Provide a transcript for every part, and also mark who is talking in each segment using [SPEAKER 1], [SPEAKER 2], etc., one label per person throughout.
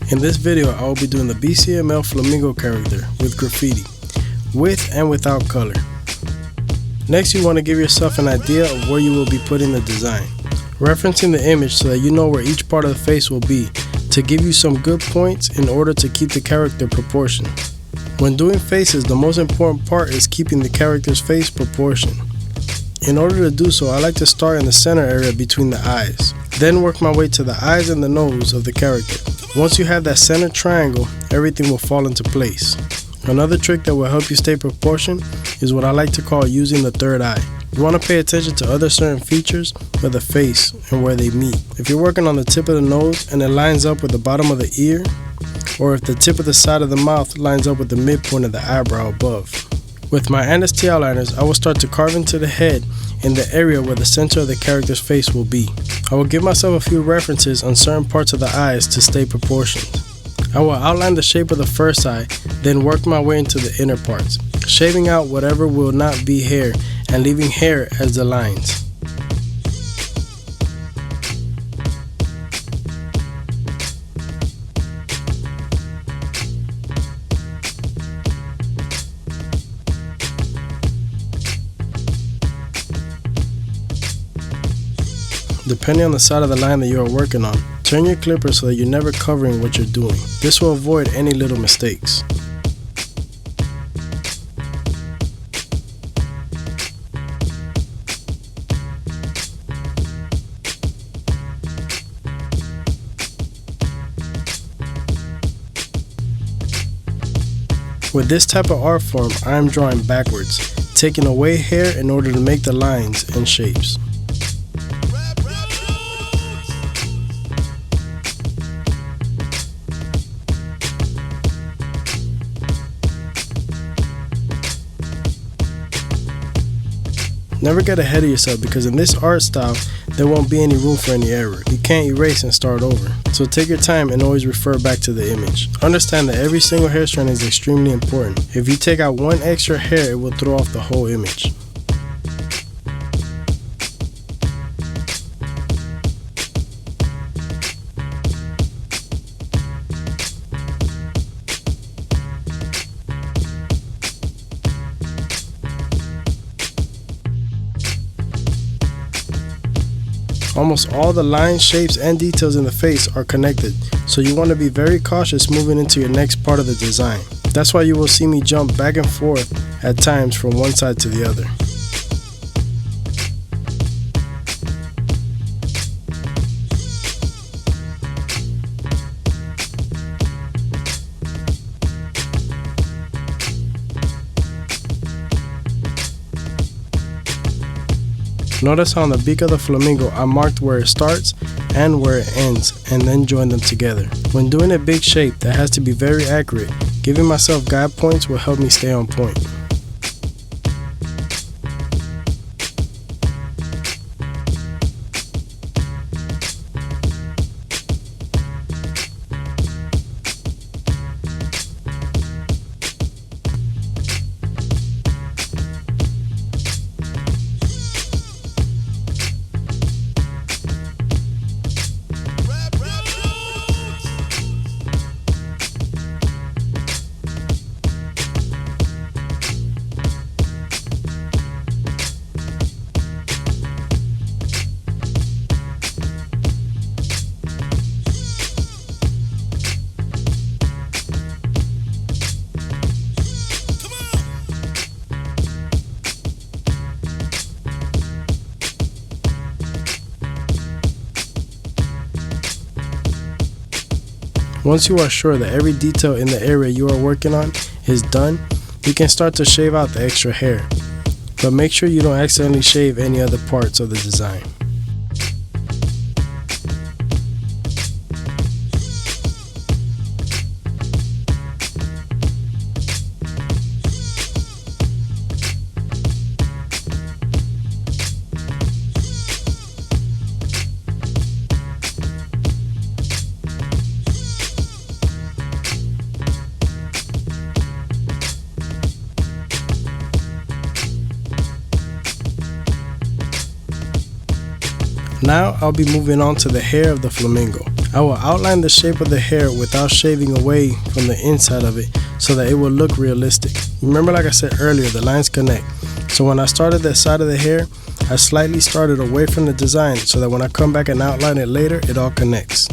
[SPEAKER 1] In this video, I will be doing the BCML Flamingo character with graffiti, with and without color. Next, you want to give yourself an idea of where you will be putting the design, referencing the image so that you know where each part of the face will be to give you some good points in order to keep the character proportioned. When doing faces, the most important part is keeping the character's face proportioned. In order to do so, I like to start in the center area between the eyes, then work my way to the eyes and the nose of the character. Once you have that center triangle, everything will fall into place. Another trick that will help you stay proportioned is what I like to call using the third eye. You want to pay attention to other certain features of the face and where they meet. If you're working on the tip of the nose and it lines up with the bottom of the ear, or if the tip of the side of the mouth lines up with the midpoint of the eyebrow above. With my NST outliners, I will start to carve into the head in the area where the center of the character's face will be. I will give myself a few references on certain parts of the eyes to stay proportioned. I will outline the shape of the first eye, then work my way into the inner parts, shaving out whatever will not be hair and leaving hair as the lines. Depending on the side of the line that you are working on, turn your clipper so that you're never covering what you're doing. This will avoid any little mistakes. With this type of art form, I am drawing backwards, taking away hair in order to make the lines and shapes. Never get ahead of yourself, because in this art style, there won't be any room for any error. You can't erase and start over. So take your time and always refer back to the image. Understand that every single hair strand is extremely important. If you take out one extra hair, it will throw off the whole image. Almost all the lines, shapes, and details in the face are connected, so you want to be very cautious moving into your next part of the design. That's why you will see me jump back and forth at times from one side to the other. Notice how on the beak of the flamingo I marked where it starts and where it ends, and then joined them together. When doing a big shape that has to be very accurate, giving myself guide points will help me stay on point. Once you are sure that every detail in the area you are working on is done, you can start to shave out the extra hair. But make sure you don't accidentally shave any other parts of the design. Now I'll be moving on to the hair of the flamingo. I will outline the shape of the hair without shaving away from the inside of it so that it will look realistic. Remember, like I said earlier, the lines connect. So when I started the side of the hair, I slightly started away from the design so that when I come back and outline it later, it all connects.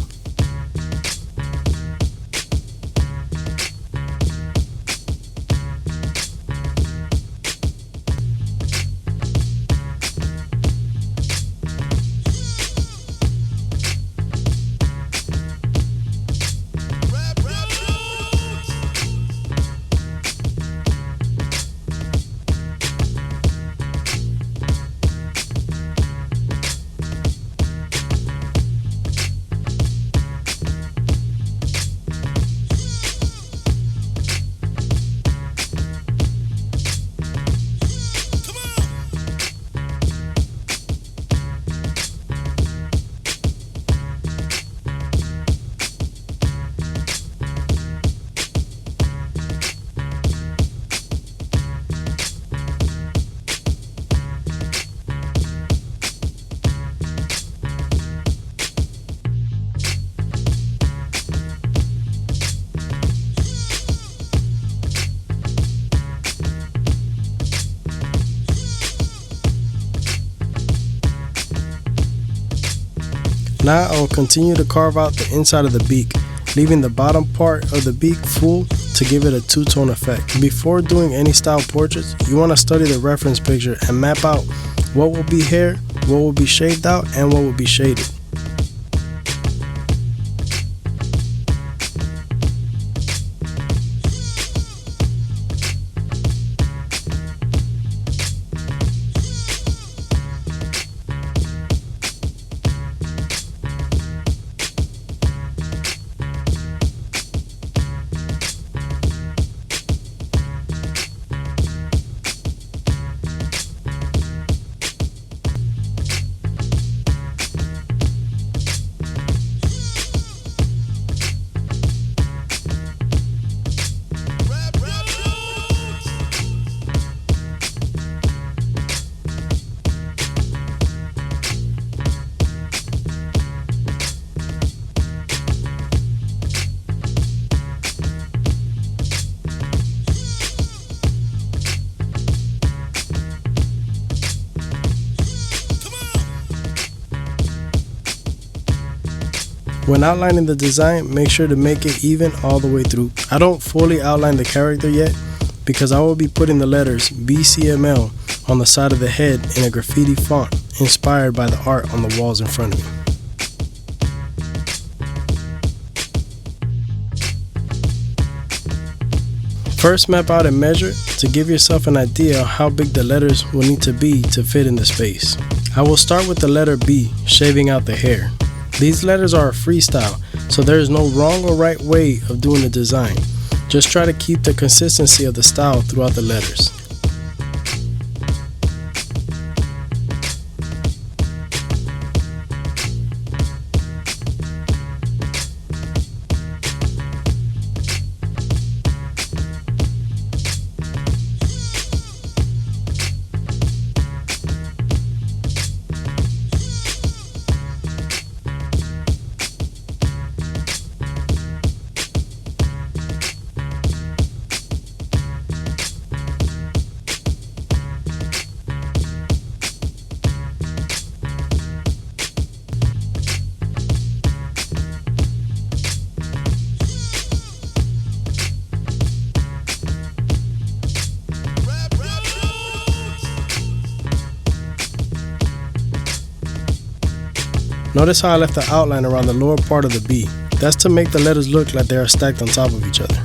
[SPEAKER 1] Now I will continue to carve out the inside of the beak, leaving the bottom part of the beak full to give it a two-tone effect. Before doing any style portraits, you want to study the reference picture and map out what will be hair, what will be shaved out, and what will be shaded. When outlining the design, make sure to make it even all the way through. I don't fully outline the character yet because I will be putting the letters BCML on the side of the head in a graffiti font inspired by the art on the walls in front of me. First, map out and measure to give yourself an idea of how big the letters will need to be to fit in the space. I will start with the letter B, shaving out the hair. These letters are a freestyle, so there is no wrong or right way of doing the design. Just try to keep the consistency of the style throughout the letters. Notice how I left the outline around the lower part of the B. That's to make the letters look like they are stacked on top of each other.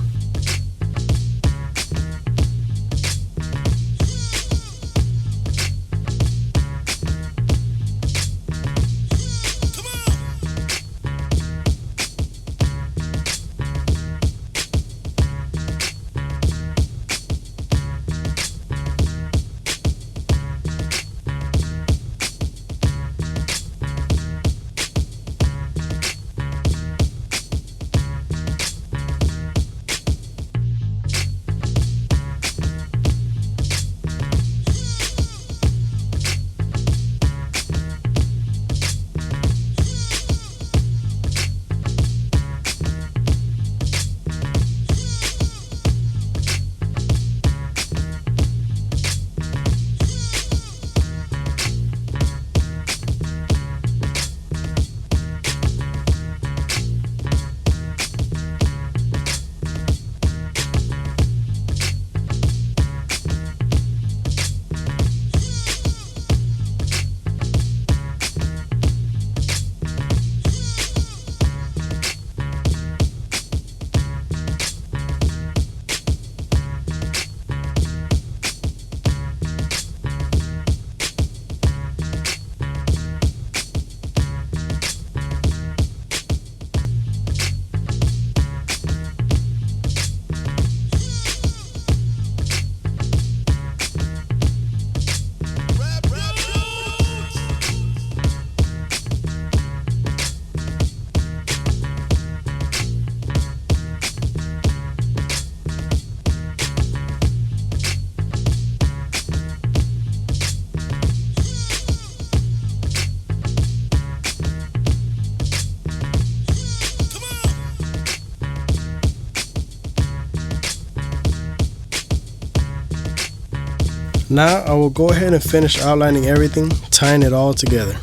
[SPEAKER 1] Now I will go ahead and finish outlining everything, tying it all together.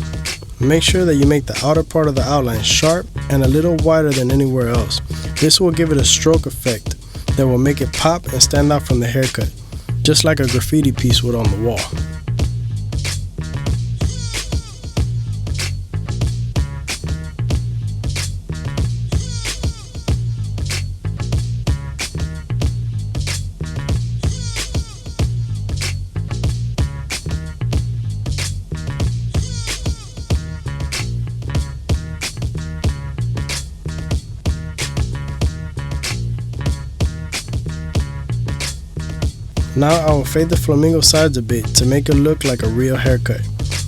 [SPEAKER 1] Make sure that you make the outer part of the outline sharp and a little wider than anywhere else. This will give it a stroke effect that will make it pop and stand out from the haircut, just like a graffiti piece would on the wall. Now I will fade the flamingo sides a bit to make it look like a real haircut,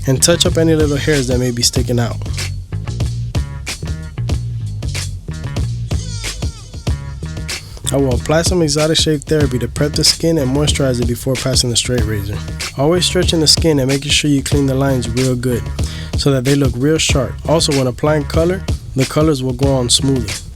[SPEAKER 1] and touch up any little hairs that may be sticking out. I will apply some exotic shave therapy to prep the skin and moisturize it before passing the straight razor. Always stretching the skin and making sure you clean the lines real good so that they look real sharp. Also, when applying color, the colors will go on smoother.